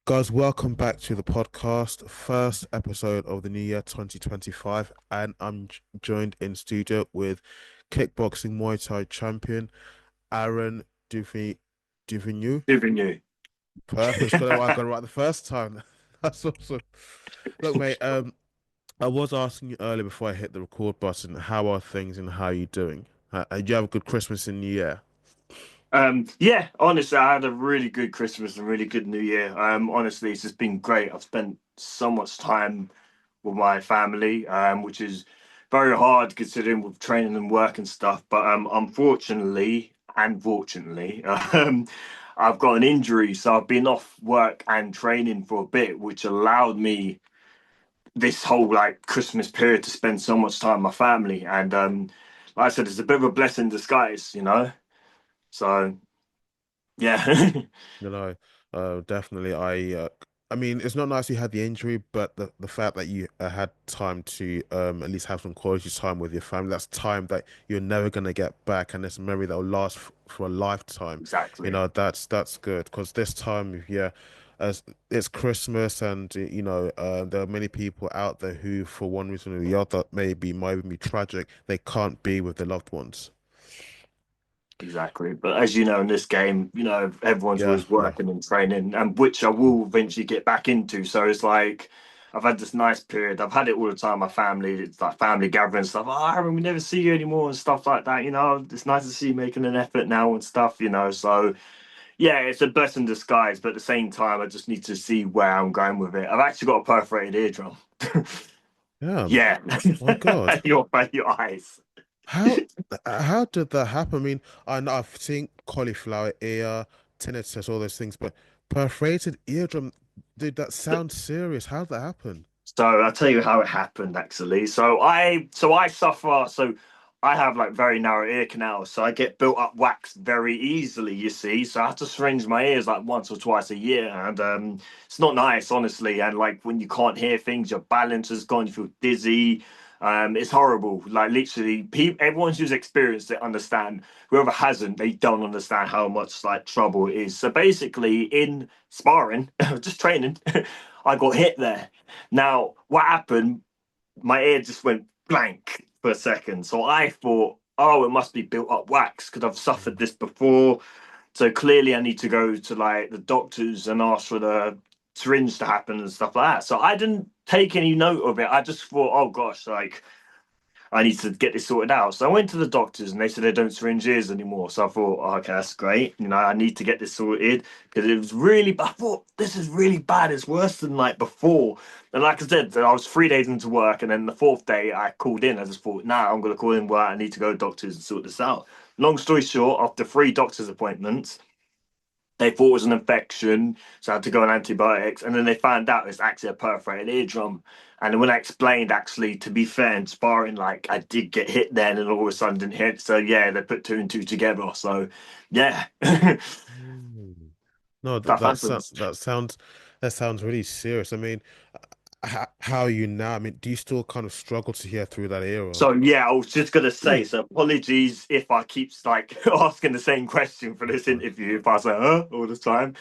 Guys, welcome back to the podcast. First episode of the new year 2025, and I'm joined in studio with kickboxing Muay Thai champion Aaron Duvigneu. Giving you. Perfect. I got it right the first time. That's awesome. Look, mate, I was asking you earlier before I hit the record button, how are things and how are you doing? Did you have a good Christmas and New Year? Yeah, honestly, I had a really good Christmas and really good New Year. Honestly, it's just been great. I've spent so much time with my family, which is very hard considering with training and work and stuff. But unfortunately and fortunately, I've got an injury, so I've been off work and training for a bit, which allowed me this whole like Christmas period to spend so much time with my family. And like I said, it's a bit of a blessing in disguise. So yeah. You know, definitely. I mean, it's not nice you had the injury, but the fact that you had time to at least have some quality time with your family, that's time that you're never gonna get back, and it's a memory that will last f for a lifetime. You Exactly. know, that's good because this time, yeah, as it's Christmas, and there are many people out there who, for one reason or the other, might even be tragic. They can't be with their loved ones. Exactly. But as you know, in this game, everyone's Yeah, always no. working and training, and which I will eventually get back into. So it's like I've had this nice period. I've had it all the time. My family, it's like family gathering stuff. Oh, Aaron, we never see you anymore and stuff like that. It's nice to see you making an effort now and stuff. So yeah, it's a blessing in disguise. But at the same time, I just need to see where I'm going with it. I've actually got a perforated eardrum. Yeah, Yeah, my God. your eyes. How how did that happen? I mean, I know I've seen cauliflower ear, tinnitus, all those things, but perforated eardrum, dude, that sounds serious. How did that happen? So I'll tell you how it happened actually. So I suffer so I have like very narrow ear canals, so I get built up wax very easily, you see. So I have to syringe my ears like once or twice a year. And it's not nice, honestly. And like when you can't hear things, your balance is gone, you feel dizzy. It's horrible. Like literally, everyone who's experienced it understand. Whoever hasn't, they don't understand how much like trouble it is. So basically, in sparring, just training, I got hit there. Now, what happened? My ear just went blank for a second. So I thought, oh, it must be built up wax because I've suffered Mm. this before. So clearly, I need to go to like the doctors and ask for the syringe to happen and stuff like that. So I didn't take any note of it. I just thought, oh gosh, like I need to get this sorted out. So I went to the doctors and they said they don't syringe ears anymore. So I thought, oh, okay, that's great. I need to get this sorted because it was really bad. I thought, this is really bad. It's worse than like before. And like I said, I was 3 days into work. And then the fourth day I called in. I just thought, nah, I'm going to call in work. I need to go to doctors and sort this out. Long story short, after three doctor's appointments, they thought it was an infection, so I had to go on antibiotics. And then they found out it's actually a perforated eardrum. And then when I explained, actually, to be fair, in sparring, like I did get hit then, and all of a sudden didn't hit. So yeah, they put two and two together. So yeah, Mm. No, stuff happens. that sounds really serious. I mean, how are you now? I mean, do you still kind of struggle to hear through that era? So yeah, I was just gonna say, so apologies if I keep like asking the same question for this interview, if I say all the time.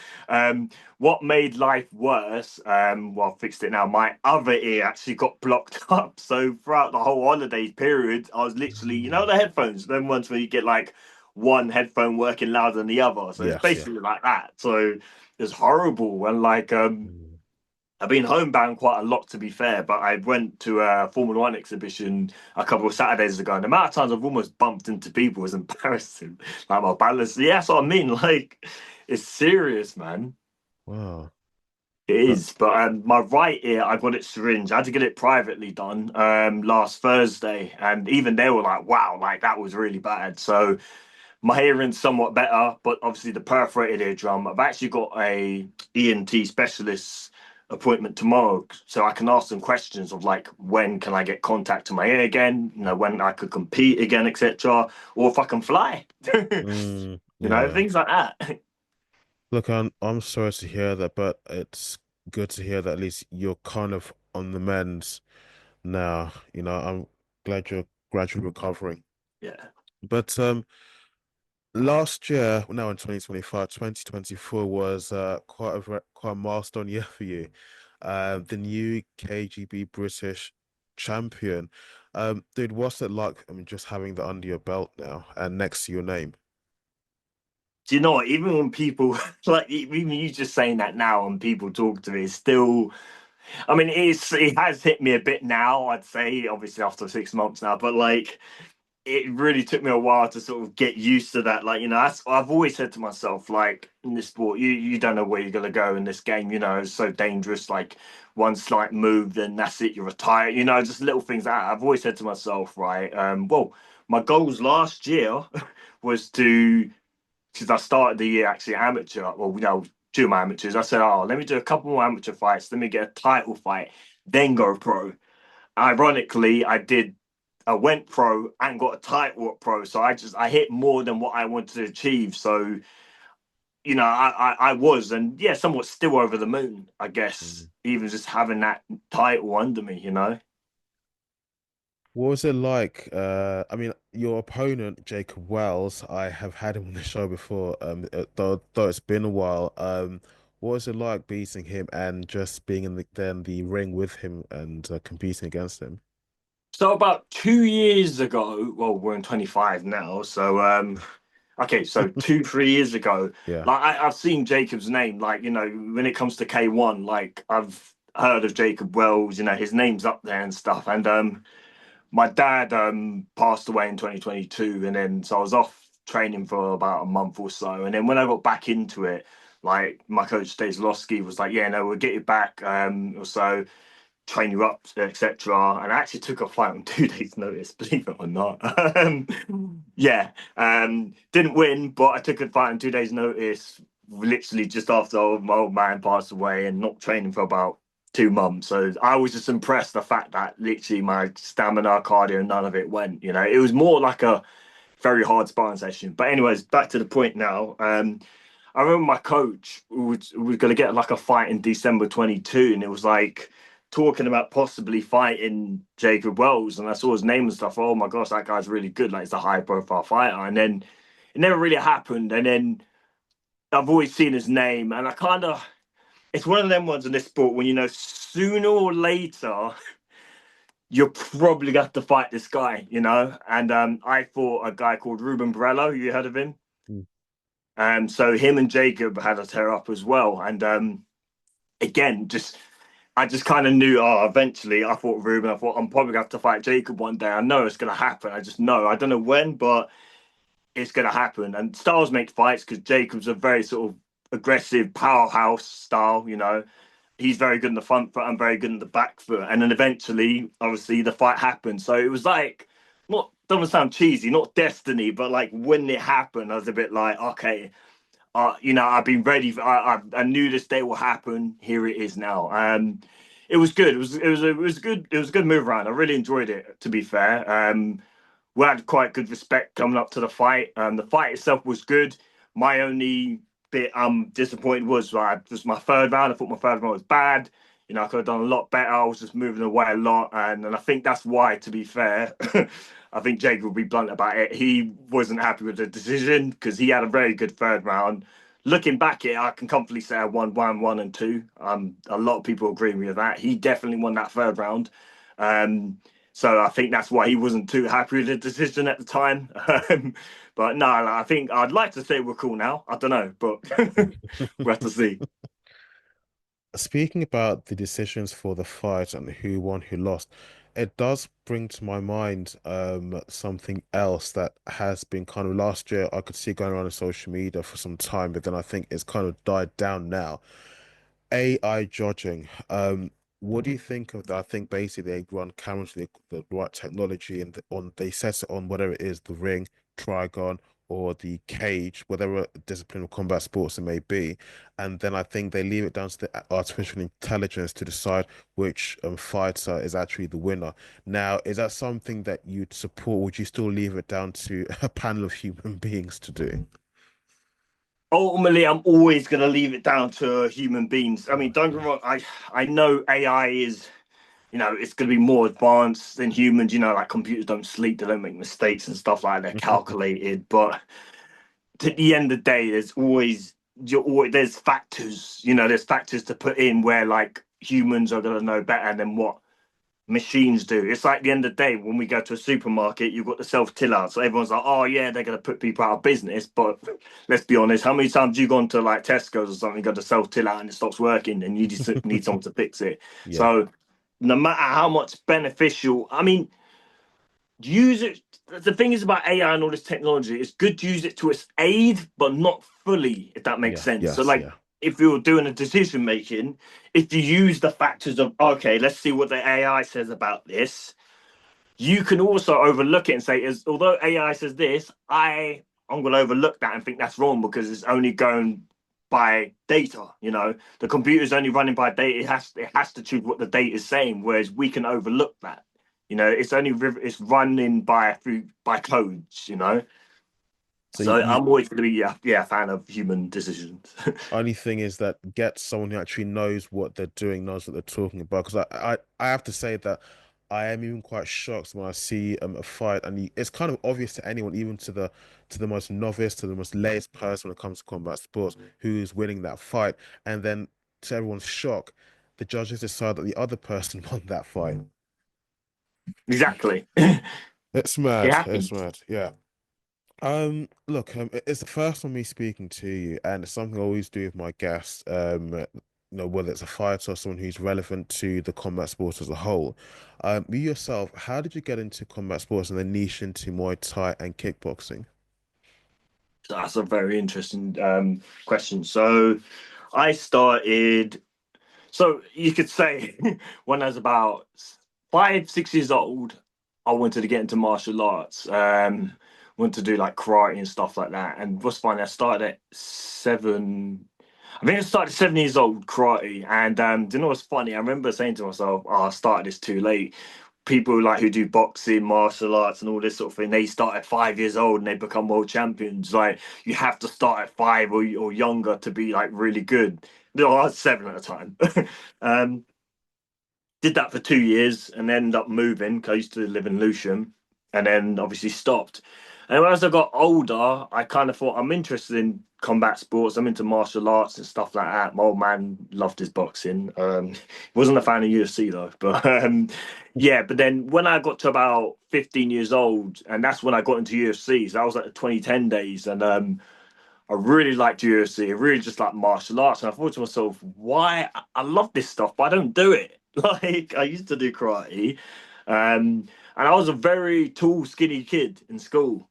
What made life worse, well, I fixed it now. My other ear actually got blocked up. So throughout the whole holiday period, I was literally, Mm. the headphones, them ones where you get like one headphone working louder than the other. So it's Yes, yeah. basically like that. So it's horrible. And like Mm. I've been homebound quite a lot, to be fair, but I went to a Formula One exhibition a couple of Saturdays ago, and the amount of times I've almost bumped into people was embarrassing. Like my balance, yeah, that's what I mean. Like, it's serious, man. Wow. It That, is. But my right ear, I got it syringed. I had to get it privately done last Thursday, and even they were like, "Wow, like that was really bad." So my hearing's somewhat better, but obviously the perforated eardrum. I've actually got a ENT specialist appointment tomorrow, so I can ask them questions of like when can I get contact to my ear again, when I could compete again, etc., or if I can fly. yeah. Things like that. Look, I'm sorry to hear that, but it's good to hear that at least you're kind of on the mend now. I'm glad you're gradually recovering. Yeah. But Last year, now in 2025, 2024 was quite a milestone year for you. The new KGB British champion. Dude, what's it like? I mean, just having that under your belt now and next to your name. Do you know what? Even when people like even you just saying that now and people talk to me, it's still. I mean, it has hit me a bit now. I'd say, obviously after 6 months now, but like it really took me a while to sort of get used to that. Like, I've always said to myself, like in this sport, you don't know where you're gonna go in this game. It's so dangerous. Like one slight move, then that's it. You're retired. Just little things like that. I've always said to myself, right? Well, my goals last year was to because I started the year actually amateur. Well, two my amateurs. I said, oh, let me do a couple more amateur fights. Let me get a title fight, then go pro. Ironically, I went pro and got a title at pro. So I hit more than what I wanted to achieve. So, I was, and yeah, somewhat still over the moon, I guess, Mm. even just having that title under me. What was it like? I mean, your opponent, Jacob Wells, I have had him on the show before, though it's been a while. What was it like beating him and just being in the ring with him and competing against him? So about 2 years ago, well, we're in 25 now. So, okay, so 3 years ago, Yeah. like I've seen Jacob's name, like, when it comes to K1, like I've heard of Jacob Wells, his name's up there and stuff. And my dad passed away in 2022, and then so I was off training for about a month or so. And then when I got back into it, like my coach Stanislavski was like, yeah, no, we'll get you back or so, train you up, etc. And I actually took a flight on 2 days' notice, believe it or not. Yeah, didn't win, but I took a fight on 2 days' notice, literally just after my old man passed away, and not training for about 2 months. So I was just impressed the fact that literally my stamina, cardio, none of it went. It was more like a very hard sparring session. But anyways, back to the point now. I remember my coach was going to get like a fight in December 22, and it was like talking about possibly fighting Jacob Wells. And I saw his name and stuff. Oh my gosh, that guy's really good. Like, he's a high profile fighter. And then it never really happened. And then I've always seen his name, and it's one of them ones in this sport when sooner or later you're probably got to fight this guy. And I fought a guy called Ruben Borello. You heard of him? Mm. So him and Jacob had a tear up as well. And again, I just kind of knew, eventually I thought Ruben, I thought I'm probably gonna have to fight Jacob one day. I know it's gonna happen. I just know. I don't know when, but it's gonna happen. And styles make fights because Jacob's a very sort of aggressive powerhouse style. He's very good in the front foot and very good in the back foot. And then eventually, obviously, the fight happened. So it was like, not doesn't sound cheesy, not destiny, but like when it happened, I was a bit like, okay, I've been ready. I knew this day will happen. Here it is now. It was good. It was good. It was a good move around. I really enjoyed it. To be fair, we had quite good respect coming up to the fight. The fight itself was good. My only bit disappointed was just my third round. I thought my third round was bad. I could have done a lot better. I was just moving away a lot, and I think that's why, to be fair, I think Jake will be blunt about it. He wasn't happy with the decision because he had a very good third round. Looking back at it, I can comfortably say I won 1, 1, and 2. A lot of people agree with that. He definitely won that third round. Um, so I think that's why he wasn't too happy with the decision at the time. But no, I think I'd like to say we're cool now. I don't know, but we'll have to see. Speaking about the decisions for the fight and who won, who lost, it does bring to my mind something else that has been kind of last year I could see going around on social media for some time, but then I think it's kind of died down now. AI judging. What do you think of that? I think basically they run cameras with the right technology and they set it on whatever it is, the ring, trigon, or the cage, whatever discipline of combat sports it may be. And then I think they leave it down to the artificial intelligence to decide which fighter is actually the winner. Now, is that something that you'd support? Would you still leave it down to a panel of human beings to do? Ultimately, I'm always going to leave it down to human beings. I mean, Oh, don't get me wrong. I know AI is, it's going to be more advanced than humans. Like computers don't sleep, they don't make mistakes and stuff like that. They're okay. calculated, but at the end of the day, there's factors, there's factors to put in where like humans are gonna know better than what machines do. It's like the end of the day when we go to a supermarket, you've got the self till out, so everyone's like, oh yeah, they're gonna put people out of business. But let's be honest, how many times have you gone to like Tesco's or something, got the self till out and it stops working, and you just need someone to fix it? Yeah, So no matter how much beneficial, I mean, use it. The thing is about AI and all this technology, it's good to use it to its aid, but not fully, if that makes yeah, sense. So, yes, like, yeah. if you're doing a decision making, if you use the factors of, okay, let's see what the AI says about this, you can also overlook it and say, as although AI says this, I'm going to overlook that and think that's wrong because it's only going by data. The computer's only running by data. It has to choose what the data is saying, whereas we can overlook that. It's running by codes. So So I'm always going to be a fan of human decisions. only thing is that get someone who actually knows what they're doing, knows what they're talking about. Because I have to say that I am even quite shocked when I see a fight, and it's kind of obvious to anyone, even to the most novice, to the most latest person when it comes to combat sports, who's winning that fight, and then to everyone's shock, the judges decide that the other person won that fight. Exactly. It It's mad. It's happens. mad. Yeah. Look, it's the first time me speaking to you, and it's something I always do with my guests. Whether it's a fighter or someone who's relevant to the combat sports as a whole. You yourself, how did you get into combat sports and then niche into Muay Thai and kickboxing? That's a very interesting question. So I started. So you could say when I was about 5, 6 years old, I wanted to get into martial arts. Wanted to do like karate and stuff like that. And what's funny, I started at 7. I think I started 7 years old karate. And do you know what's funny? I remember saying to myself, "Oh, I started this too late." People like who do boxing, martial arts, and all this sort of thing, they start at 5 years old and they become world champions. Like you have to start at 5 or younger to be like really good. No, I was 7 at the time. um, did that for 2 years and ended up moving because I used to live in Lewisham and then obviously stopped. And as I got older, I kind of thought I'm interested in combat sports. I'm into martial arts and stuff like that. My old man loved his boxing. He wasn't a fan of UFC though, but yeah. But then when I got to about 15 years old, and that's when I got into UFC. So I was at the 2010 days, and I really liked UFC. I really just like martial arts. And I thought to myself, why? I love this stuff, but I don't do it. Like, I used to do karate. And I was a very tall, skinny kid in school,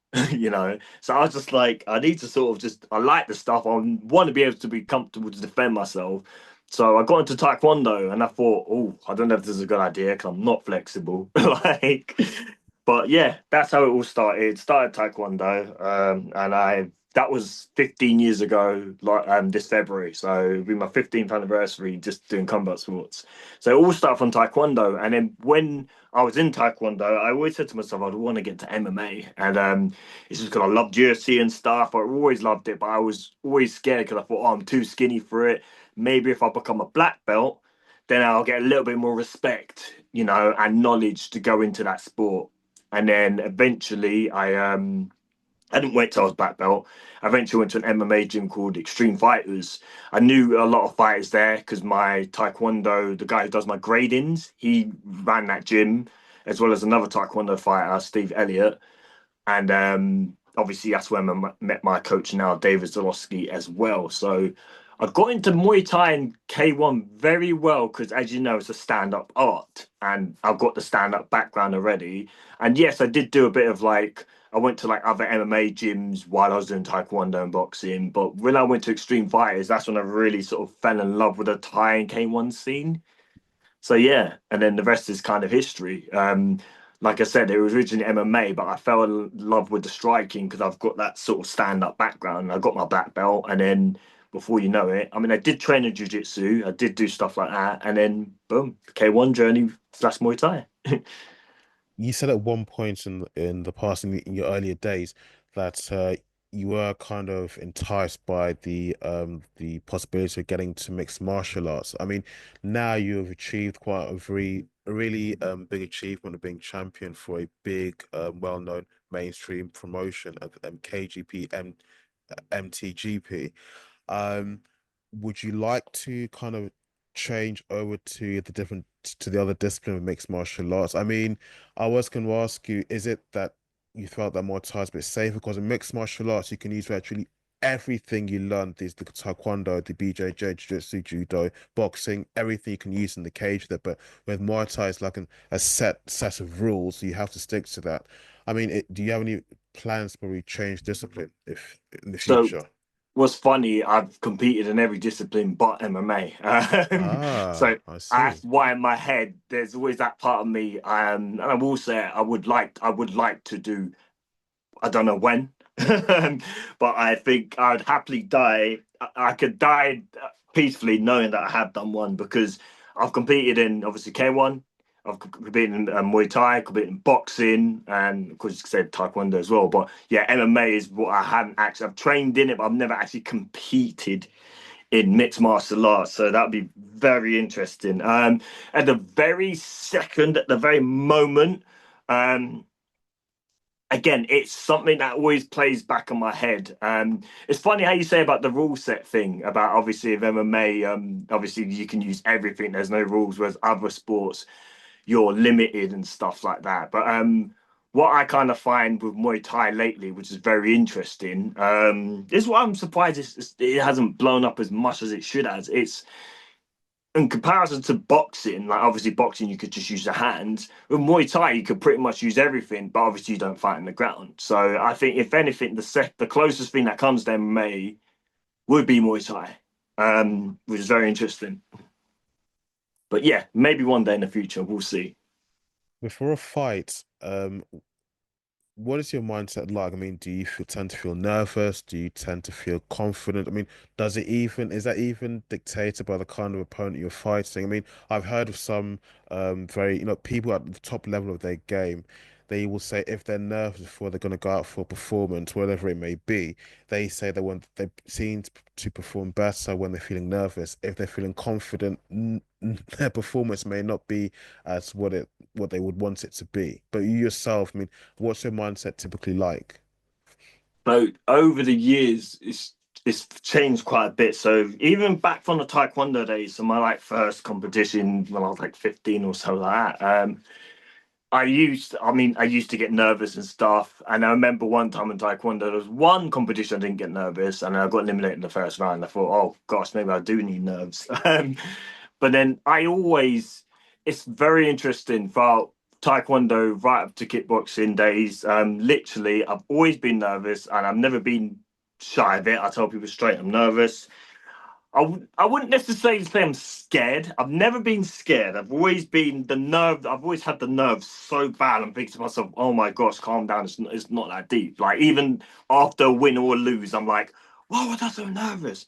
So I was just like, I need to sort of I like the stuff. I want to be able to be comfortable to defend myself. So I got into Taekwondo and I thought, oh, I don't know if this is a good idea because I'm not flexible. Like, but yeah, that's how it all started. Started Taekwondo, and that was 15 years ago, like this February. So it'll be my 15th anniversary just doing combat sports. So it all started from Taekwondo, and then when I was in Taekwondo, I always said to myself I'd want to get to MMA, and it's just because I loved UFC and stuff. I always loved it, but I was always scared because I thought, oh, I'm too skinny for it. Maybe if I become a black belt, then I'll get a little bit more respect, and knowledge to go into that sport. And then eventually I didn't wait till I was black belt. I eventually went to an MMA gym called Extreme Fighters. I knew a lot of fighters there because my Taekwondo, the guy who does my gradings, he ran that gym, as well as another Taekwondo fighter, Steve Elliott. And obviously that's where I met my coach now, David Zalowski, as well. So I got into Muay Thai and K1 very well because, as you know, it's a stand-up art, and I've got the stand-up background already. And yes, I did do a bit of like I went to like other MMA gyms while I was doing Taekwondo and boxing. But when I went to Extreme Fighters, that's when I really sort of fell in love with the Thai and K1 scene. So yeah, and then the rest is kind of history. Like I said, it was originally MMA, but I fell in love with the striking because I've got that sort of stand-up background. I got my black belt, and then before you know it, I mean, I did train in jiu-jitsu, I did do stuff like that, and then boom, K1 journey slash Muay Thai. You said at one point in the past, in your earlier days, that you were kind of enticed by the possibility of getting to mixed martial arts. I mean, now you have achieved quite a really big achievement of being champion for a big well-known mainstream promotion of KGP MTGP. Um, would you like to kind of change over to the other discipline of mixed martial arts? I mean, I was going to ask you, is it that you felt that Muay Thai is a bit safer? Because in mixed martial arts, you can use virtually everything you learned, the taekwondo, the BJJ, jiu-jitsu, judo, boxing, everything you can use in the cage there. But with Muay Thai, it's like a set of rules, so you have to stick to that. I mean, do you have any plans to probably change discipline if in the So future? what's funny, I've competed in every discipline but MMA. So Ah, I that's see. why in my head there's always that part of me. And I will say I would like to do. I don't know when, but I think I'd happily die. I could die peacefully knowing that I have done one because I've competed in obviously K1. I've competed in Muay Thai, competed in boxing, and of course, you said Taekwondo as well. But yeah, MMA is what I haven't actually. I've trained in it, but I've never actually competed in mixed martial arts. So that'd be very interesting. At the very second, at the very moment, um, again, it's something that always plays back in my head. It's funny how you say about the rule set thing about obviously of MMA. Obviously you can use everything. There's no rules, whereas other sports you're limited and stuff like that. But what I kind of find with Muay Thai lately, which is very interesting, is what I'm surprised it hasn't blown up as much as it should has. It's in comparison to boxing, like obviously boxing you could just use the hands. With Muay Thai you could pretty much use everything, but obviously you don't fight in the ground. So I think if anything, the closest thing that comes to MMA would be Muay Thai, which is very interesting. But yeah, maybe one day in the future we'll see. Before a fight, what is your mindset like? I mean, do you tend to feel nervous? Do you tend to feel confident? I mean, is that even dictated by the kind of opponent you're fighting? I mean, I've heard of some very, people at the top level of their game, they will say if they're nervous before they're going to go out for a performance, whatever it may be, they say that when they seem to perform better when they're feeling nervous. If they're feeling confident, their performance may not be as what they would want it to be. But you yourself, I mean, what's your mindset typically like? So over the years, it's changed quite a bit. So even back from the Taekwondo days, so my like first competition when I was like 15 or so like that. I used to get nervous and stuff. And I remember one time in Taekwondo, there was one competition I didn't get nervous, and I got eliminated in the first round. I thought, oh gosh, maybe I do need nerves. But then it's very interesting for Taekwondo right up to kickboxing days. Literally, I've always been nervous, and I've never been shy of it. I tell people straight, I'm nervous. I wouldn't necessarily say I'm scared. I've never been scared. I've always been the nerve. I've always had the nerves so bad. I'm thinking to myself, "Oh my gosh, calm down. It's not that deep." Like even after a win or a lose, I'm like, "Why was I so nervous?"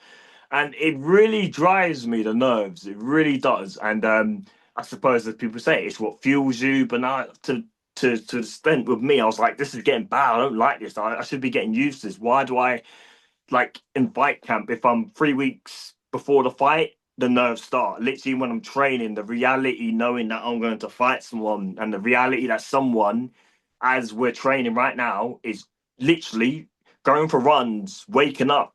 And it really drives me the nerves. It really does. And I suppose as people say, it's what fuels you. But now to the extent with me, I was like, "This is getting bad. I don't like this. I should be getting used to this. Why do I?" Like in fight camp, if I'm 3 weeks before the fight, the nerves start. Literally, when I'm training, the reality knowing that I'm going to fight someone and the reality that someone, as we're training right now, is literally going for runs, waking up,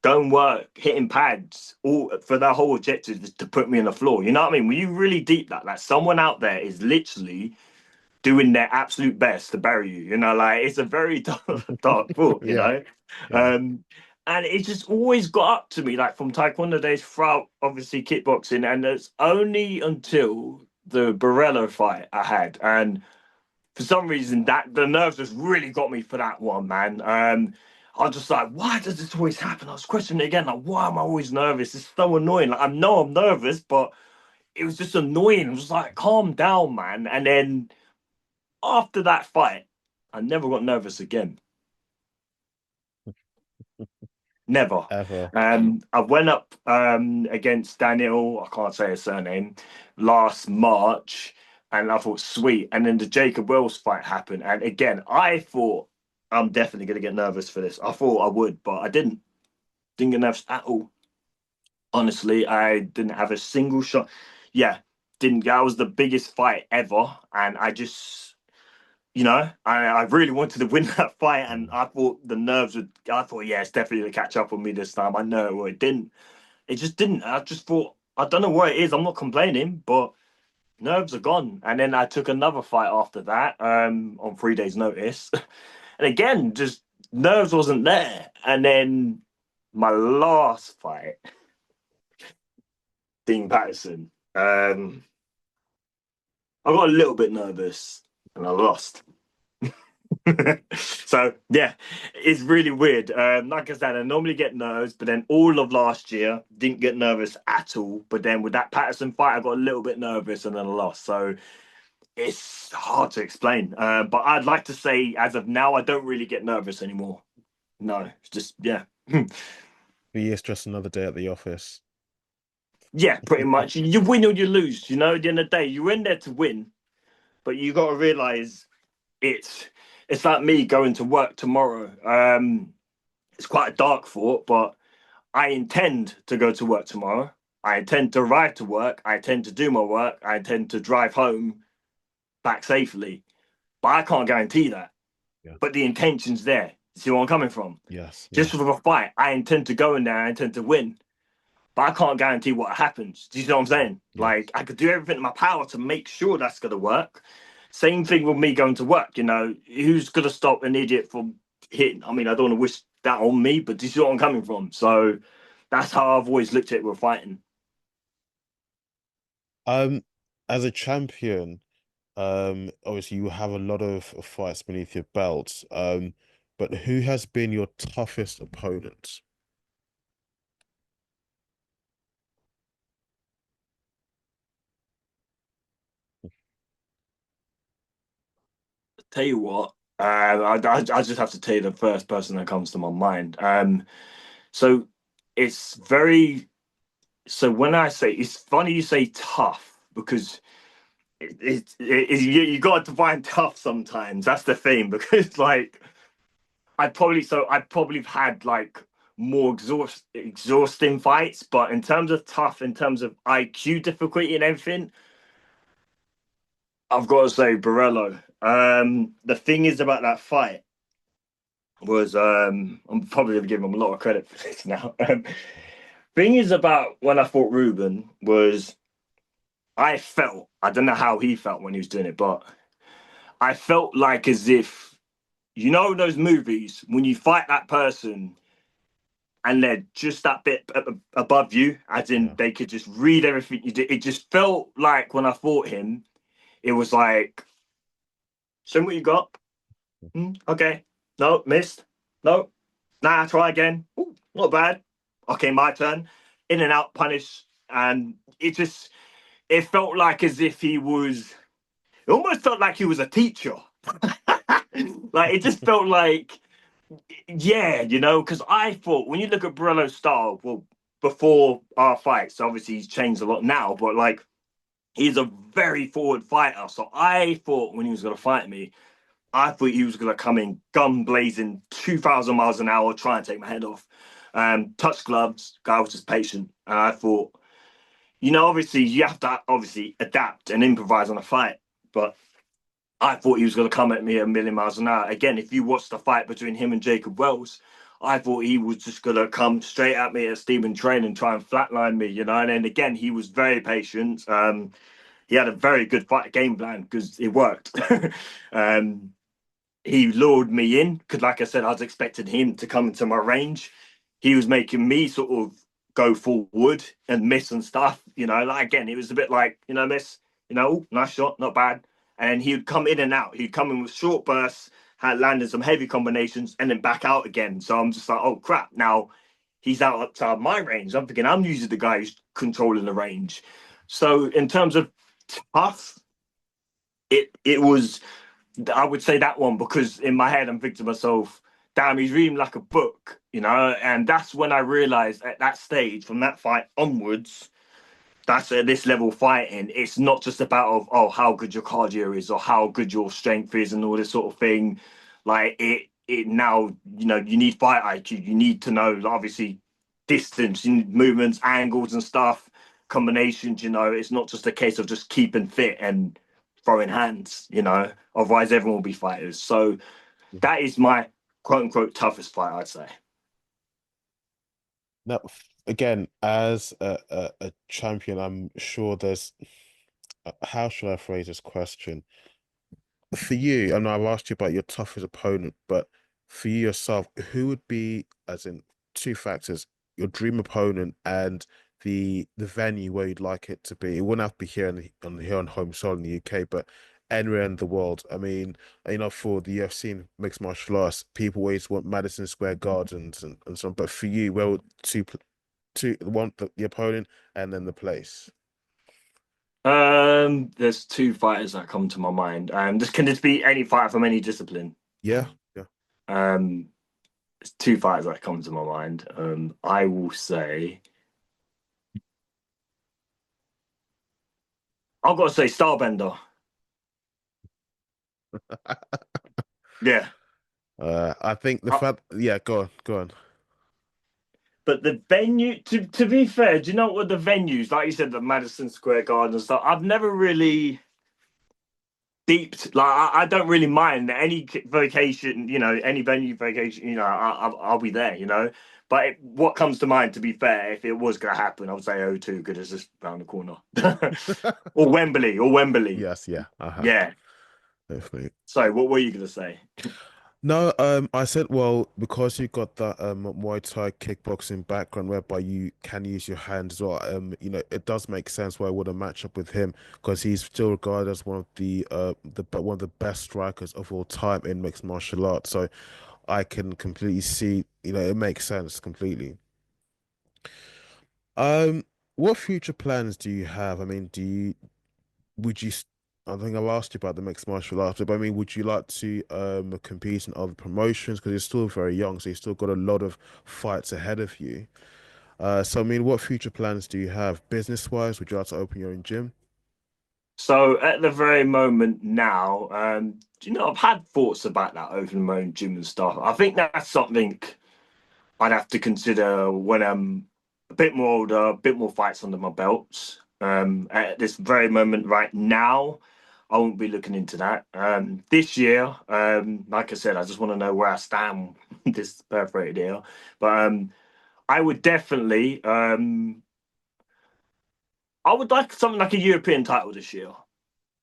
going work, hitting pads, all for their whole objective is to put me on the floor. You know what I mean? When you really deep that, like someone out there is literally doing their absolute best to bury you. You know, like it's a very dark thought. You Yeah, know, yeah. um, and it just always got up to me, like from Taekwondo days throughout, obviously kickboxing, and it's only until the Barella fight I had, and for some reason that the nerves just really got me for that one, man. I was just like, why does this always happen? I was questioning it again, like, why am I always nervous? It's so annoying. Like, I know I'm nervous, but it was just annoying. It was like, calm down, man. And then after that fight, I never got nervous again. Never. Ever. I went up against Daniel, I can't say his surname, last March, and I thought, sweet. And then the Jacob Wells fight happened. And again, I thought I'm definitely going to get nervous for this. I thought I would, but I didn't. Didn't get nervous at all. Honestly, I didn't have a single shot. Yeah, didn't. That was the biggest fight ever. And I just I really wanted to win that fight, and I thought the nerves would. I thought, yeah, it's definitely going to catch up on me this time. I know, well, it didn't. It just didn't. I just thought, I don't know what it is. I'm not complaining, but nerves are gone. And then I took another fight after that, on 3 days' notice, and again, just nerves wasn't there. And then my last fight, Dean Patterson, I got a little bit nervous and I lost. So yeah, it's really weird. Like I said, I normally get nerves, but then all of last year didn't get nervous at all. But then with that Patterson fight, I got a little bit nervous and then I lost. So it's hard to explain. But I'd like to say, as of now, I don't really get nervous anymore. No, it's just yeah, But yeah, it's just another day at the office. yeah, pretty much. You win or you lose. At the end of the day, you're in there to win, but you got to realize it's it's like me going to work tomorrow. It's quite a dark thought, but I intend to go to work tomorrow. I intend to arrive to work. I intend to do my work. I intend to drive home back safely. But I can't guarantee that. Yeah. But the intention's there. See where I'm coming from? Yes. Just Yes. for a fight, I intend to go in there. I intend to win. But I can't guarantee what happens. Do you know what I'm saying? Yes. Like, I could do everything in my power to make sure that's going to work. Same thing with me going to work. Who's going to stop an idiot from hitting? I mean, I don't want to wish that on me, but do you see what I'm coming from? So that's how I've always looked at it with fighting. Um, as a champion, obviously you have a lot of fights beneath your belt. But who has been your toughest opponent? Tell you what, I just have to tell you the first person that comes to my mind. So it's very. So when I say it's funny you say tough because you got to define tough sometimes. That's the thing because like I probably have had like more exhausting fights, but in terms of tough, in terms of IQ difficulty and everything, I've got to say Borello. The thing is about that fight was I'm probably gonna give him a lot of credit for this now. Thing is about when I fought Ruben was I don't know how he felt when he was doing it, but I felt like as if those movies when you fight that person and they're just that bit above you, as in Yeah. they could just read everything you did. It just felt like when I fought him, it was like, show me what you got. Okay, no, missed. No, nah, try again. Ooh, not bad. Okay, my turn. In and out, punish, and it felt like as if he was. It almost felt like he was a teacher. Like it just felt like, yeah, because I thought when you look at Borello's style, well, before our fights, obviously he's changed a lot now, but like he's a very forward fighter. So I thought when he was going to fight me, I thought he was going to come in gun blazing 2,000 miles an hour, try and take my head off. Touch gloves, guy was just patient. And I thought, obviously you have to obviously adapt and improvise on a fight. But I thought he was going to come at me at a million miles an hour. Again, if you watch the fight between him and Jacob Wells, I thought he was just going to come straight at me at Stephen Train and try and flatline me, And then again, he was very patient. He had a very good fight game plan because it worked. um, he lured me in because, like I said, I was expecting him to come into my range. He was making me sort of go forward and miss and stuff. Like again, it was a bit like miss. Ooh, nice shot, not bad. And he would come in and out. He'd come in with short bursts, had landed some heavy combinations, and then back out again. So I'm just like, oh crap! Now he's out outside my range. I'm thinking I'm usually the guy who's controlling the range. So in terms of tough, it was I would say that one because in my head I'm thinking to myself, damn, he's reading like a book, and that's when I realized at that stage, from that fight onwards, that's at this level fighting. It's not just about how good your cardio is or how good your strength is and all this sort of thing. Like it now, you need fight IQ. You need to know obviously distance, movements, angles and stuff, combinations. It's not just a case of just keeping fit and throwing hands, you know, otherwise everyone will be fighters. So that is my quote unquote toughest fight, I'd say. Now, again, as a champion, I'm sure there's how should I phrase this question? For you, I know I've asked you about your toughest opponent, but for you yourself, who would be, as in two factors, your dream opponent and the venue where you'd like it to be? It wouldn't have to be here here on home soil in the UK, but anywhere in the world. I mean, you know, for the UFC and mixed martial arts, people always want Madison Square Gardens and so on. But for you, where would two one the opponent and then the place? There's two fighters that come to my mind. This can this be any fighter from any discipline? Yeah, yeah. Um, there's two fighters that come to my mind. I will say, I've got to say, Starbender. Yeah. I think the Uh, fact, yeah, go on. but the venue, to be fair, do you know what the venues, like you said, the Madison Square Garden and stuff, I've never really deeped, like, I don't really mind any vacation, you know, any venue vacation, you know, I'll be there, you know. But what comes to mind, to be fair, if it was going to happen, I would say O2 because it's just around the corner. Or Wembley, or Wembley. Yes, yeah, Yeah. definitely. So, what were you going to say? No, I said, well, because you got that Muay Thai kickboxing background whereby you can use your hands as well, you know, it does make sense why I would have matched up with him because he's still regarded as one of the best strikers of all time in mixed martial arts. So I can completely see, you know, it makes sense completely. Um, what future plans do you have? I mean, would you I think I've asked you about the mixed martial arts, but I mean, would you like to compete in other promotions? Because you're still very young, so you've still got a lot of fights ahead of you. So I mean, what future plans do you have business wise? Would you like to open your own gym? So, at the very moment now, do you know, I've had thoughts about that, opening my own gym and stuff. I think that's something I'd have to consider when I'm a bit more older, a bit more fights under my belts. At this very moment, right now, I won't be looking into that. This year, like I said, I just want to know where I stand with this perforated ear. But I would definitely, I would like something like a European title this year.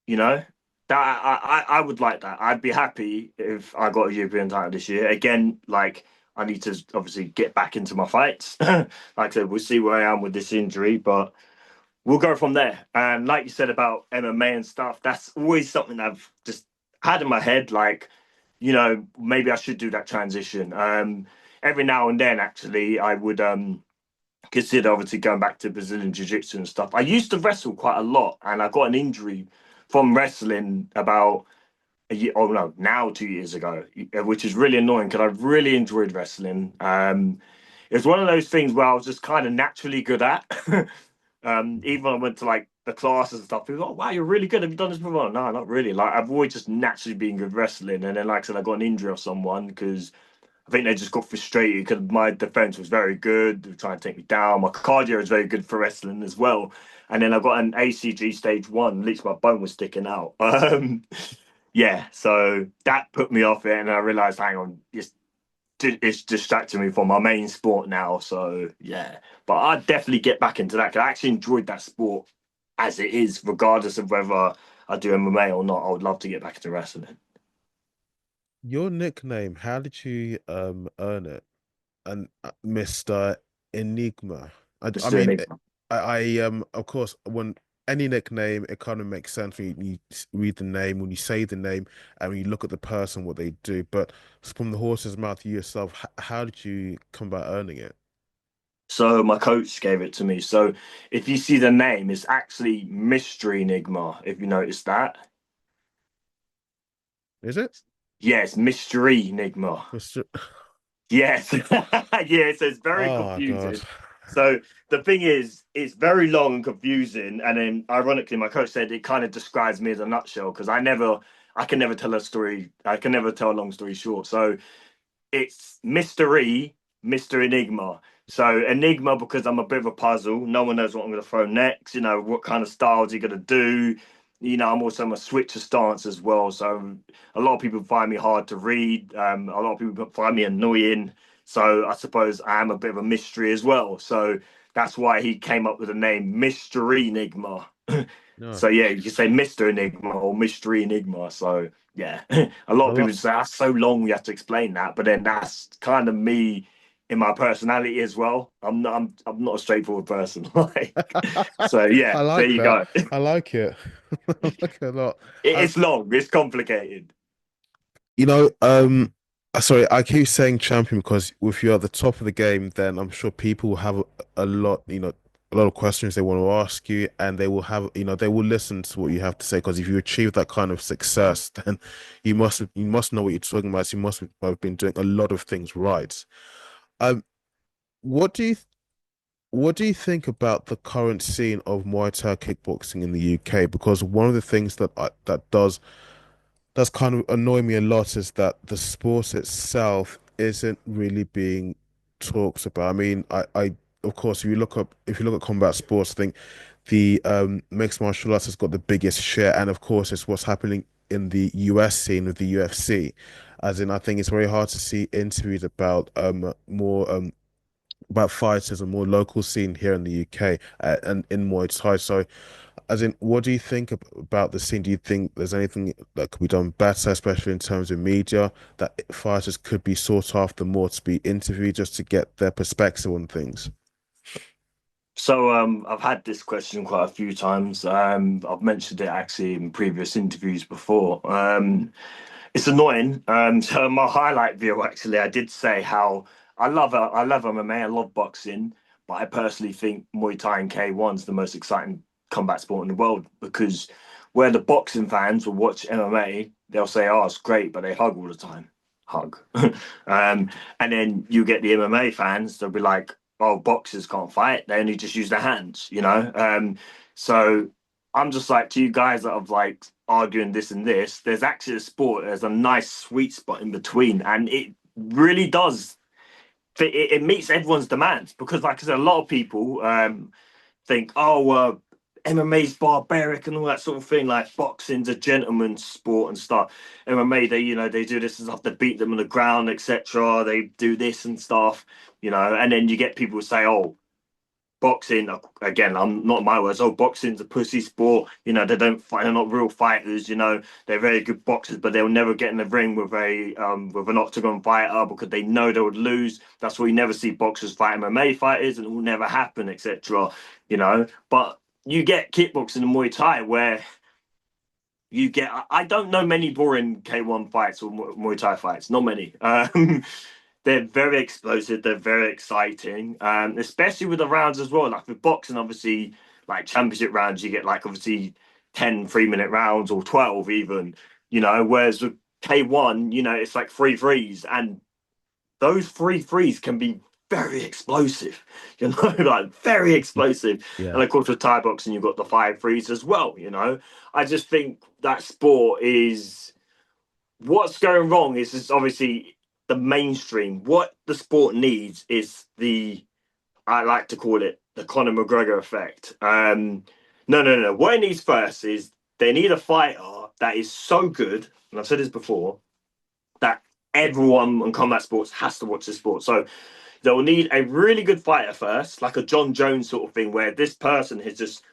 You know, that I would like that. I'd be happy if I got a European title this year. Again, like I need to obviously get back into my fights. Like I said, we'll see where I am with this injury, but we'll go from there. And like you said about MMA and stuff, that's always something I've just had in my head. Like, you know, maybe I should do that transition. Every now and then, actually, I would consider obviously going back to Brazilian Jiu Jitsu and stuff. I used to wrestle quite a lot, and I got an injury from wrestling about a year, oh no, now 2 years ago, which is really annoying because I really enjoyed wrestling. It was one of those things where I was just kind of naturally good at. Even when I went to like the classes and stuff, people, oh wow, you're really good. Have you done this before? No, not really. Like I've always just naturally been good wrestling, and then like I said, I got an injury of someone because I think they just got frustrated because my defense was very good. They were trying to take me down. My cardio is very good for wrestling as well. And then I got an ACG stage one. At least my bone was sticking out. Yeah, so that put me off it, and I realized, hang on, it's distracting me from my main sport now. So yeah, but I'd definitely get back into that because I actually enjoyed that sport as it is, regardless of whether I do MMA or not. I would love to get back into wrestling. Your nickname, how did you earn it? And Mr. Enigma. I Just mean, doing it. of course, when any nickname, it kind of makes sense when you read the name, when you say the name, and when you look at the person, what they do. But from the horse's mouth, you yourself, how did you come about earning it? So my coach gave it to me. So if you see the name, it's actually Mystery Enigma, if you notice that. Is it? Yes, Mystery Enigma. Mr. Yes. Yeah, so it's very Oh God. confusing. So the thing is, it's very long and confusing. And then ironically, my coach said it kind of describes me as a nutshell because I can never tell a story. I can never tell a long story short. So it's mystery, Mr. Enigma. So Enigma because I'm a bit of a puzzle. No one knows what I'm going to throw next. You know, what kind of styles you're going to do. I'm also a switcher stance as well. So a lot of people find me hard to read. A lot of people find me annoying. So I suppose I am a bit of a mystery as well. So that's why he came up with the name Mystery Enigma. No, So yeah, you can say Mr. Enigma or Mystery Enigma. So yeah, a lot I of people like. say that's so long we have to explain that, but then that's kind of me in my personality as well. I'm not a straightforward person. Like, so yeah, I there like you that. go. I like it. I like it a lot. Um, It's long, it's complicated. you know, sorry, I keep saying champion because if you're at the top of the game, then I'm sure people will have a lot, a lot of questions they want to ask you, and they will have, they will listen to what you have to say. Because if you achieve that kind of success, then you must know what you're talking about. So you must have been doing a lot of things right. Um, what do you what do you think about the current scene of Muay Thai kickboxing in the UK? Because one of the things that does kind of annoy me a lot is that the sport itself isn't really being talked about. I mean, I of course, if you look at combat sports, I think the mixed martial arts has got the biggest share, and of course, it's what's happening in the US scene with the UFC. As in, I think it's very hard to see interviews about fighters and more local scene here in the UK and in Muay Thai. So, as in, what do you think about the scene? Do you think there's anything that could be done better, especially in terms of media, that fighters could be sought after more to be interviewed just to get their perspective on things? So I've had this question quite a few times. I've mentioned it actually in previous interviews before. It's annoying. So my highlight video actually, I did say how I love MMA, I love boxing, but I personally think Muay Thai and K1's the most exciting combat sport in the world because where the boxing fans will watch MMA, they'll say, "Oh, it's great," but they hug all the time. Hug. And then you get the MMA fans, they'll be like, "Oh, boxers can't fight; they only just use their hands," you know. So I'm just like to you guys that have like arguing this and this. There's actually a sport. There's a nice sweet spot in between, and it really does. It meets everyone's demands because, like I said, a lot of people think, oh, MMA's barbaric and all that sort of thing. Like boxing's a gentleman's sport and stuff. MMA, they do this and stuff. They beat them on the ground, etc. They do this and stuff, and then you get people who say, oh, boxing again, I'm not my words. Oh, boxing's a pussy sport. They don't fight. They're not real fighters. They're very good boxers, but they'll never get in the ring with a with an octagon fighter because they know they would lose. That's why you never see boxers fight MMA fighters, and it will never happen, etc. But you get kickboxing and Muay Thai where you get. I don't know many boring K1 fights or Muay Thai fights. Not many. They're very explosive. They're very exciting, especially with the rounds as well. Like with boxing, obviously, like championship rounds, you get like obviously 10 3-minute rounds or 12 even, whereas with K1, it's like three threes. And those three threes can be very explosive, like very explosive. And Yeah. of course, with Thai boxing, you've got the five threes as well. I just think that sport is what's going wrong is obviously the mainstream. What the sport needs is I like to call it the Conor McGregor effect. No, no, no. What it needs first is they need a fighter that is so good, and I've said this before, that everyone in combat sports has to watch the sport. So they'll need a really good fighter first, like a John Jones sort of thing, where this person is just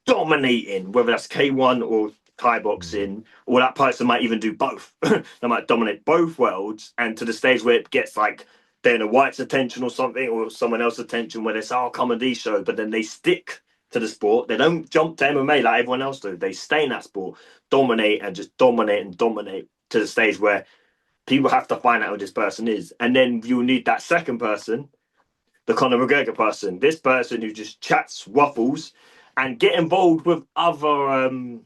dominating, whether that's K1 or Thai Mm. boxing, or that person might even do both. They might dominate both worlds, and to the stage where it gets like Dana White's attention or something, or someone else's attention, where they say, "Oh, comedy show," but then they stick to the sport. They don't jump to MMA like everyone else do. They stay in that sport, dominate, and just dominate and dominate to the stage where people have to find out who this person is, and then you'll need that second person, the Conor McGregor person, this person who just chats waffles and get involved with other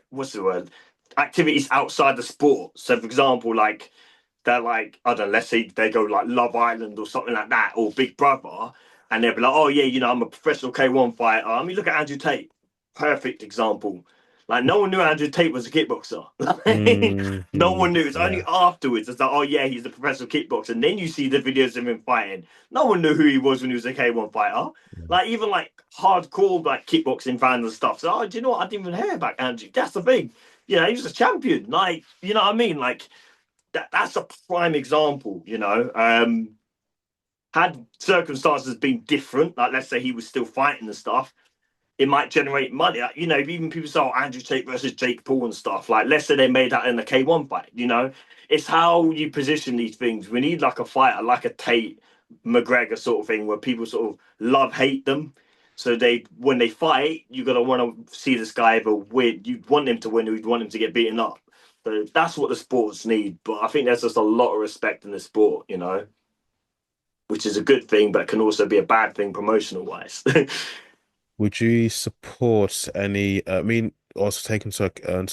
what's the word, activities outside the sport. So for example, like they're like, I don't know, let's say they go like Love Island or something like that, or Big Brother, and they'll be like, oh yeah, I'm a professional K1 fighter. I mean, look at Andrew Tate, perfect example. Like no one knew Andrew Tate was a kickboxer. No Mm, one knew. It's only yeah. afterwards. It's like, oh yeah, he's a professional kickboxer. And then you see the videos of him fighting. No one knew who he was when he was a K1 fighter. Like even like hardcore like kickboxing fans and stuff. So, oh, do you know what? I didn't even hear about Andrew. That's the thing. You know, he was a champion. Like, you know what I mean? Like that's a prime example, you know. Had circumstances been different, like let's say he was still fighting and stuff, it might generate money. Like, you know, even people say, oh, Andrew Tate versus Jake Paul and stuff. Like, let's say they made that in the K1 fight, you know, it's how you position these things. We need like a fighter, like a Tate McGregor sort of thing, where people sort of love hate them. So they, when they fight, you gotta want to see this guy either win. You want him to win, or you want him to get beaten up. So that's what the sports need. But I think there's just a lot of respect in the sport, you know, which is a good thing, but can also be a bad thing promotional wise. Would you support any? I mean, also take into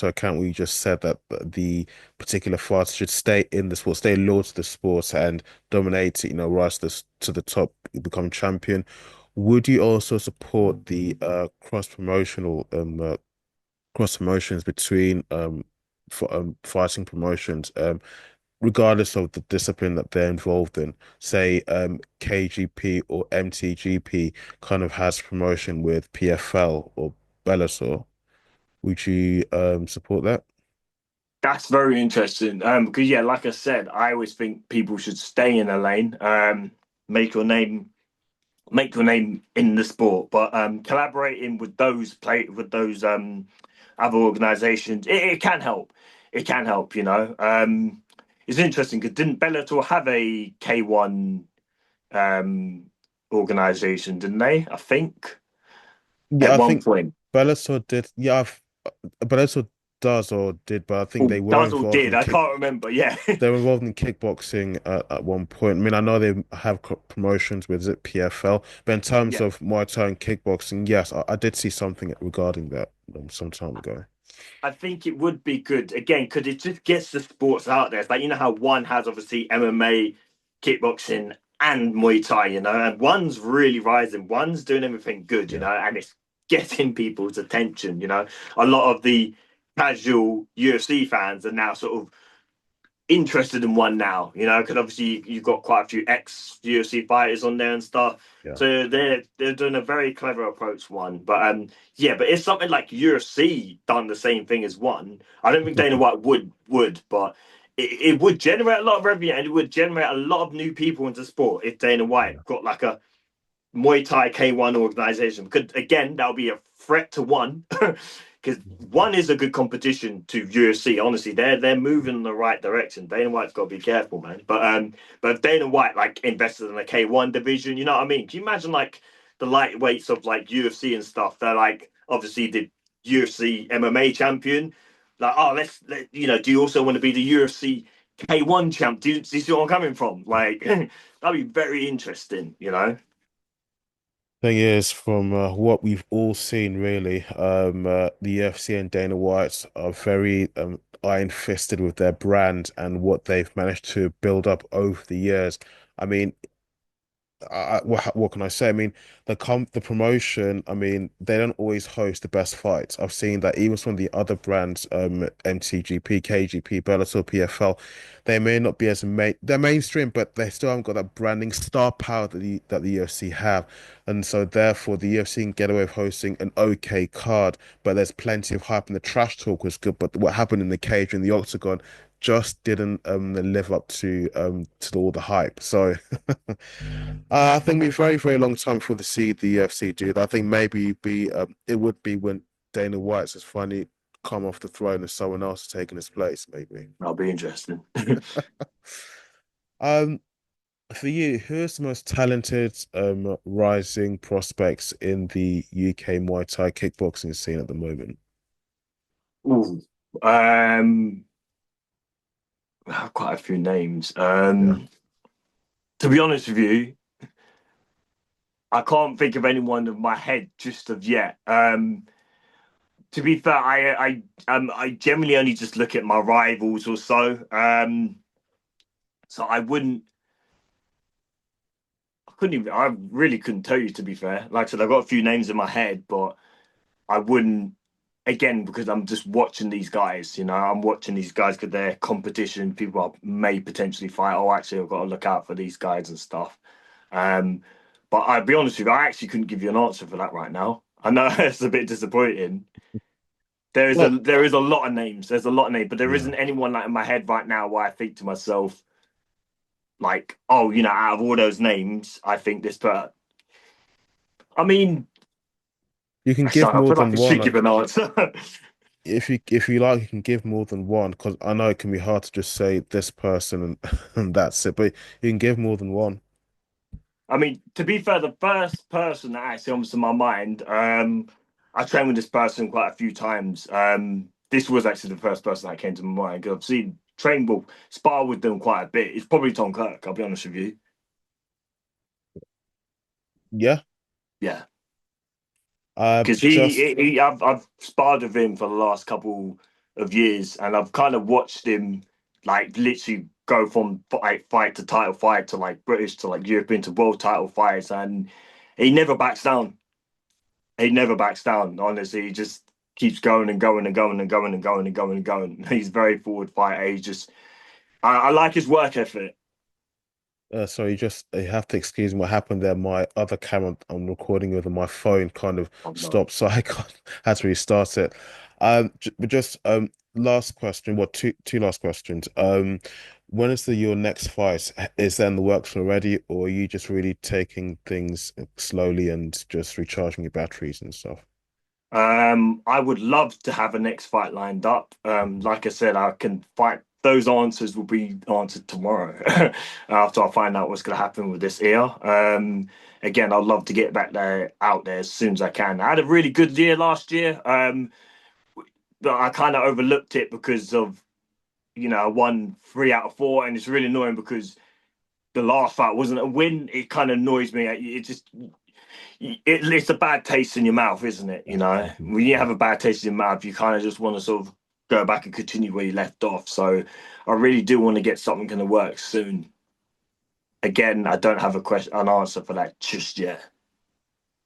account what you just said that the particular fighter should stay in the sport, stay loyal to the sport, and dominate. You know, rise to the top, become champion. Would you also support the cross promotions between for fighting promotions regardless of the discipline that they're involved in? Say KGP or MTGP kind of has promotion with PFL or Bellator. Would you support that? That's very interesting. Because yeah, like I said, I always think people should stay in a lane, make your name, make your name in the sport. But collaborating with those other organizations, it can help. It can help, you know. It's interesting because didn't Bellator have a K1 um organization, didn't they? I think Yeah, at I one think point. Bellator did. Yeah, Bellator does or did, but I think Oh, they were does or involved did. in I can't remember. Yeah. they were involved in kickboxing at one point. I mean, I know they have promotions with, is it PFL, but in terms Yeah. of Muay Thai and kickboxing, yes, I did see something regarding that some time ago. I think it would be good again because it just gets the sports out there. It's like you know how one has obviously MMA, kickboxing, and Muay Thai, you know, and one's really rising, one's doing everything good, you Yeah. know, and it's getting people's attention. You know, a lot of the casual UFC fans are now sort of interested in one now, you know, because obviously you've got quite a few ex UFC fighters on there and stuff. Yeah. So they're doing a very clever approach one. But yeah, but if something like UFC done the same thing as one, I don't think Dana White would, but it would generate a lot of revenue and it would generate a lot of new people into sport if Dana Yeah. White got like a Muay Thai K1 organization. Because again, that would be a threat to one. Because one is a good competition to UFC. Honestly, they're moving in the right direction. Dana White's got to be careful, man. But if Dana White like invested in a K1 division, you know what I mean? Can you imagine like the lightweights of like UFC and stuff? They're like obviously the UFC MMA champion. Like, oh, you know, do you also want to be the UFC K1 champ? Do you see where I'm coming from? Like, that'd be very interesting, you know? Thing is, from what we've all seen, really, the UFC and Dana White are very iron-fisted with their brand and what they've managed to build up over the years. I mean, what can I say? I mean, the promotion, I mean, they don't always host the best fights. I've seen that even some of the other brands, MTGP, KGP, Bellator, PFL, they may not be as they're mainstream, but they still haven't got that branding star power that the UFC have. And so therefore the UFC can get away with hosting an okay card, but there's plenty of hype and the trash talk was good. But what happened in the cage and the octagon just didn't live up to all the hype. So I think it'd be a very, very long time for the see the UFC, dude. I think maybe it would be when Dana White's has finally come off the throne and someone else has taken his place, maybe. That'll be interesting. Um, for you, who's the most talented rising prospects in the UK Muay Thai kickboxing scene at the moment? Ooh. Um, quite a few names. Yeah. To be honest with you, I can't think of anyone in my head just of yet. To be fair, I generally only just look at my rivals or so. So I really couldn't tell you to be fair. Like I said, I've got a few names in my head, but I wouldn't again, because I'm just watching these guys, I'm watching these guys because they're competition, people I may potentially fight. Oh, actually, I've got to look out for these guys and stuff. Um, but I'll be honest with you, I actually couldn't give you an answer for that right now. I know it's a bit disappointing. Well, There is a lot of names. There's a lot of names, but there yeah. isn't anyone like in my head right now where I think to myself, like, oh, out of all those names, I think this. But I mean, You can I give feel more like than I one. should Like give an answer. if you like, you can give more than one because I know it can be hard to just say this person and, and that's it. But you can give more than one. I mean, to be fair, the first person that actually comes to my mind, I trained with this person quite a few times. This was actually the first person that came to my mind because I've seen train with spar with them quite a bit. It's probably Tom Kirk. I'll be honest with you. Yeah. Yeah, because Just I've sparred with him for the last couple of years, and I've kind of watched him like literally go from fight to title fight to like British to like European to world title fights, and he never backs down. He never backs down. Honestly, he just keeps going and going and going and going and going and going and going. He's a very forward fighter. I like his work ethic. sorry, you have to excuse me what happened there. My other camera I'm recording with and my phone kind of Oh, no. stopped, so had to restart it. But just last question. What two last questions? When is your next fight? Is that in the works already, or are you just really taking things slowly and just recharging your batteries and stuff? I would love to have a next fight lined up. Like I said, I can fight. Those answers will be answered tomorrow after I find out what's going to happen with this ear. Again, I'd love to get back there out there as soon as I can. I had a really good year last year, but I kind of overlooked it because of I won 3 out of 4, and it's really annoying because the last fight wasn't a win. It kind of annoys me. It's a bad taste in your mouth, isn't it? Mhm. When you Yeah. have a bad taste in your mouth, you kind of just want to sort of go back and continue where you left off. So I really do want to get something going to work soon. Again, I don't have an answer for that just yet.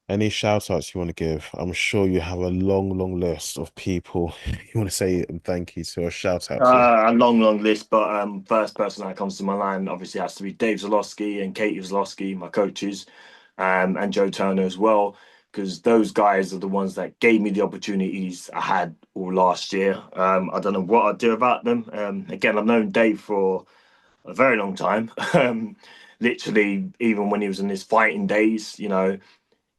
Any shout outs you want to give? I'm sure you have a long list of people you want to say thank you to or shout out to. A long, long list, but first person that comes to my mind obviously has to be Dave Zalowski and Katie Zalowski, my coaches, and Joe Turner as well, because those guys are the ones that gave me the opportunities I had all last year. I don't know what I'd do about them. Again, I've known Dave for a very long time, literally even when he was in his fighting days,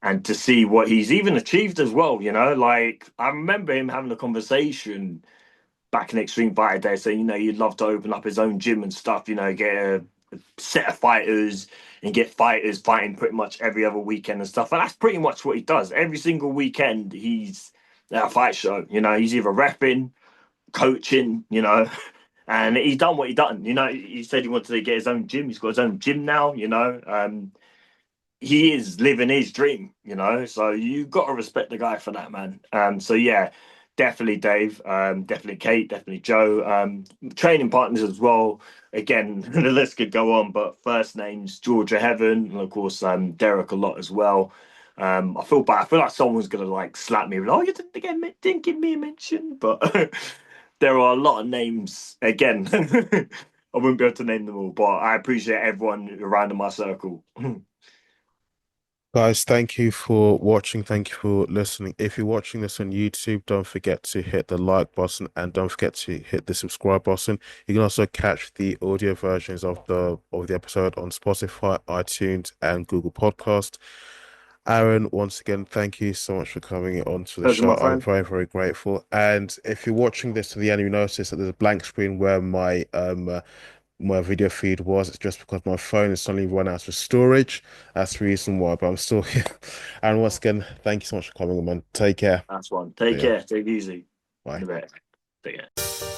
and to see what he's even achieved as well, like I remember him having a conversation back in Extreme Fighter Day saying, you'd love to open up his own gym and stuff, get a set of fighters and get fighters fighting pretty much every other weekend and stuff. And that's pretty much what he does. Every single weekend, he's at a fight show. He's either repping, coaching, and he's done what he done. He said he wanted to get his own gym. He's got his own gym now, he is living his dream, So you got to respect the guy for that, man. So yeah, definitely Dave, definitely Kate, definitely Joe. Training partners as well. Again, the list could go on, but first names Georgia Heaven, and of course Derek a lot as well. I feel bad. I feel like someone's gonna like slap me. Oh, you didn't give me a mention, but there are a lot of names. Again, I wouldn't be able to name them all, but I appreciate everyone around in my circle. Guys, thank you for watching. Thank you for listening. If you're watching this on YouTube, don't forget to hit the like button and don't forget to hit the subscribe button. You can also catch the audio versions of the episode on Spotify, iTunes, and Google Podcast. Aaron, once again, thank you so much for coming on to the Those are show. my I'm friend. very grateful. And if you're watching this to the end, you notice that there's a blank screen where my video feed was. It's just because my phone has suddenly run out of storage. That's the reason why, but I'm still here. And once again, thank you so much for coming, man. Take care. That's one. See Take ya. care. Take it easy. In Bye. a bit. Take care.